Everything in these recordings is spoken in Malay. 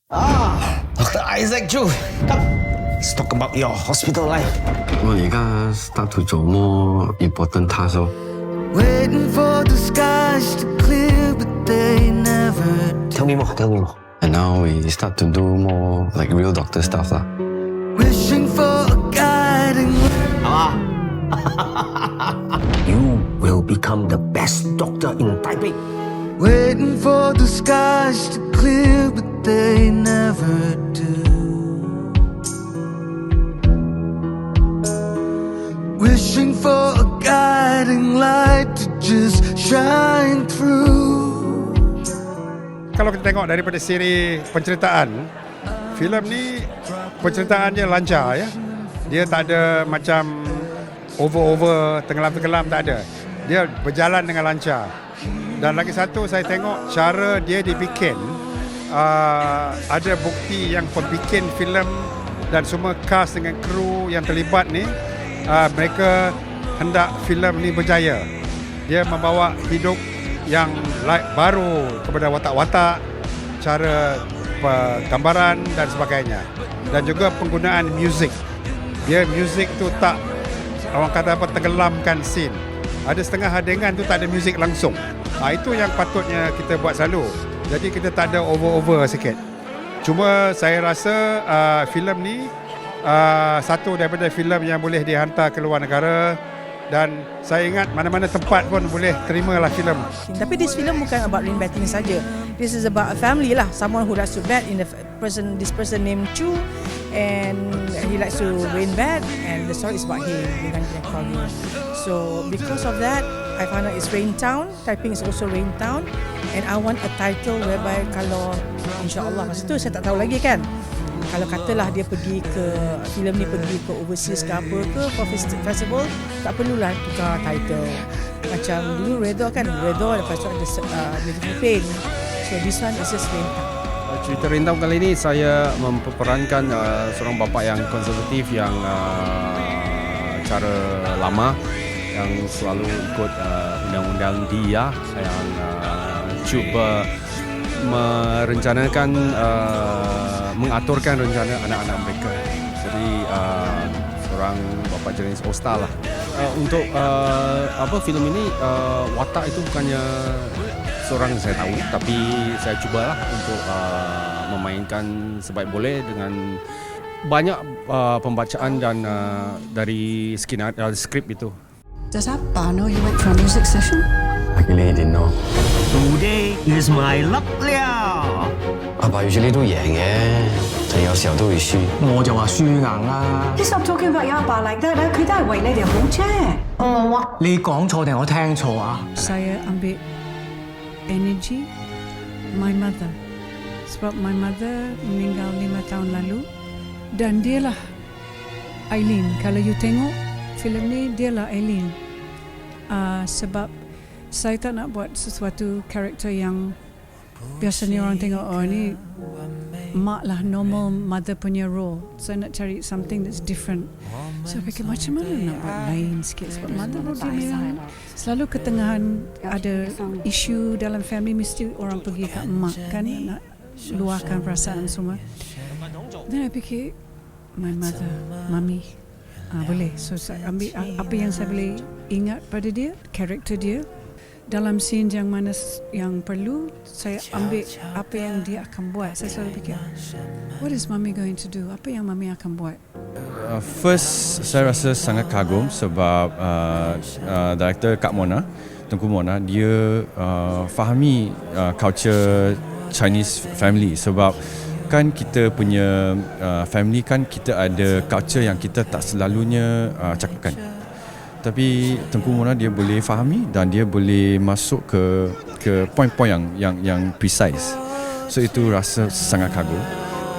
Dr. Isaac Chu, come. Let's talk about your hospital life. 我而家 start to 做 more important tasks 咯。 Waiting for the skies to clear, but they never do. Tell me more. And now we start to do more like real doctor stuff 啦。 Wishing for a guiding You will become the best doctor in Taipei. Waiting for the skies to clear, but they never do. Wishing for a guiding light to just shine through. Kalau kita tengok daripada siri penceritaan, filem ni penceritaan dia lancar ya. Dia tak ada macam over tenggelam tak ada. Dia berjalan dengan lancar. Dan lagi satu saya tengok cara dia dibikin, ada bukti yang pembikin filem dan semua cast dengan kru yang terlibat ni, mereka hendak filem ni berjaya. Dia membawa hidup yang baru kepada watak-watak, cara gambaran dan sebagainya. Dan juga penggunaan muzik. Dia muzik tu tak, orang kata apa, tenggelamkan scene. Ada setengah adegan tu tak ada muzik langsung. Itu yang patutnya kita buat selalu. Jadi kita tak ada over sikit. Cuma saya rasa filem ni satu daripada filem yang boleh dihantar ke luar negara, dan saya ingat mana-mana tempat pun boleh terimalah filem. Tapi this film bukan about rain betting saja. This is about a family lah. Someone who likes to bet in this person named Chu, and he likes to rain bet, and the story is about him dengan keluarga. So because of that, I found out it's Rain Town. Typing is also Rain Town, and I want a title whereby kalau insya-Allah, masa tu saya tak tahu lagi kan. Kalau katalah dia pergi ke filem ni, pergi ke overseas ke apa ke for festival, tak perlulah tukar title. Macam dulu Redha kan, Redha lepas tu ada Beautiful Pain. So this one is just Rain Town. Cerita Rain Town kali ini saya memperankan seorang bapa yang konservatif, yang cara lama, yang selalu ikut undang-undang dia, yang cuba merencanakan, mengaturkan rencana anak-anak mereka. Jadi seorang bapa jenis Osta lah. Untuk filem ini, watak itu bukannya seorang yang saya tahu, tapi saya cubalah untuk memainkan sebaik boleh dengan banyak pembacaan dan dari skrip itu. Does Abba know you went for a music session? Luckily he didn't know. Today is my luck 了。阿爸 usually 都贏嘅，但有時候都會輸。我就話輸硬啦。 You stop talking about your Abba like that. 佢都係為你哋好啫。你講錯定我聽錯啊？ Saya ambil energy my mother, sebab my mother meninggal 5 tahun lalu, dan dialah Aileen. Kalau you tengok filem ni, dialah Aileen. Sebab saya tak nak buat sesuatu karakter yang biasanya orang tengok, oh ni mak lah, normal mother punya role. Saya nak cari something that's different. So saya fikir macam mana nak buat lain sikit, sebab mother role dia memang selalu ketengahan, ada isu dalam family, mesti orang pergi kat mak kan, nak luahkan perasaan semua. Dan saya fikir my mother, mummy, boleh. So saya ambil apa yang saya boleh ingat pada dia, karakter dia. Dalam scene yang mana yang perlu, saya ambil apa yang dia akan buat. Saya selalu fikir, what is mommy going to do? Apa yang mommy akan buat? First, saya rasa sangat kagum sebab director Kak Mona, Tunku Mona, dia fahami culture Chinese family. Sebab kan kita punya family kan, kita ada culture yang kita tak selalunya cakapkan. Tapi Tunku Mona dia boleh fahami dan dia boleh masuk ke poin-poin yang precise. So itu rasa sangat kagum.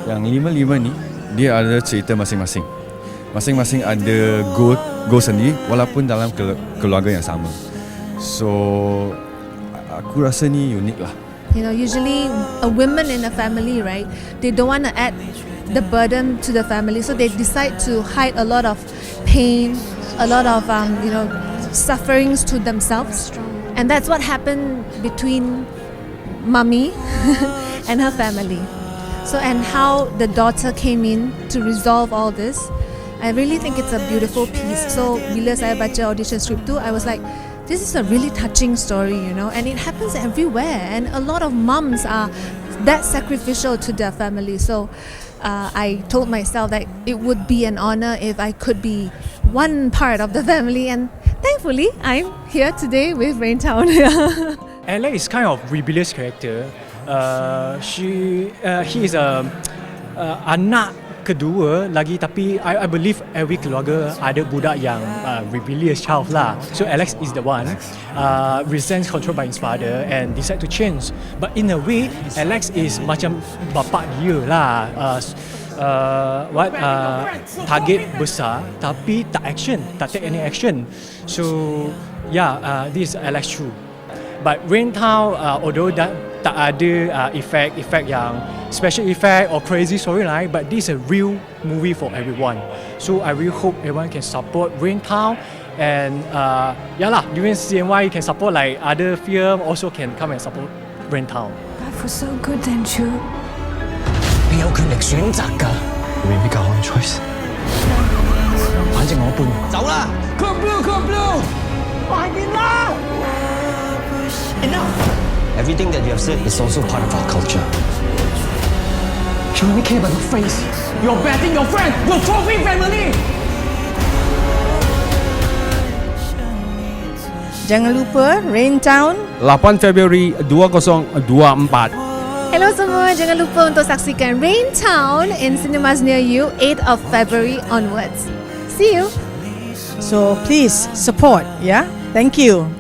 Yang 5 ni dia ada cerita masing-masing. Masing-masing ada goal sendiri walaupun dalam keluarga yang sama. So aku rasa ni unik lah. You know, usually a woman in a family, right, they don't want to add the burden to the family, so they decide to hide a lot of pain, a lot of sufferings to themselves, and that's what happened between Mummy and her family. So, and how the daughter came in to resolve all this, I really think it's a beautiful piece. So, bila saya baca audition script tu, I was like, this is a really touching story, you know, and it happens everywhere. And a lot of mums are that sacrificial to their family. So, I told myself that it would be an honor if I could be one part of the family, and thankfully, I'm here today with Raintown. Alex is kind of rebellious character. He is a anak kedua lagi, tapi I believe every keluarga ada budak yang rebellious child lah. So Alex is the one resents control by his father and decide to change. But in a way, Alex is macam bapa dia lah. Target besar tapi tak take any action. So yeah, this is Alex true. But Raintown, although tak ada effect yang special effect or crazy storyline, but this is a real movie for everyone. So I really hope everyone can support Raintown, and during CNY you can support like other film, also can come and support Raintown. Life was so good then, Chu. 你有權力選擇㗎。You made me got one choice. 反正我伴走啦。Club Blue，快啲啦 ！Enough。Everything that you have said is also part of our culture. You only care about your face. You're betting your friend, your trophy family. Jangan lupa Raintown 8 Februari 2024. Hello semua, jangan lupa untuk saksikan Raintown in cinemas near you 8 of February onwards. See you. So please support, yeah? Thank you.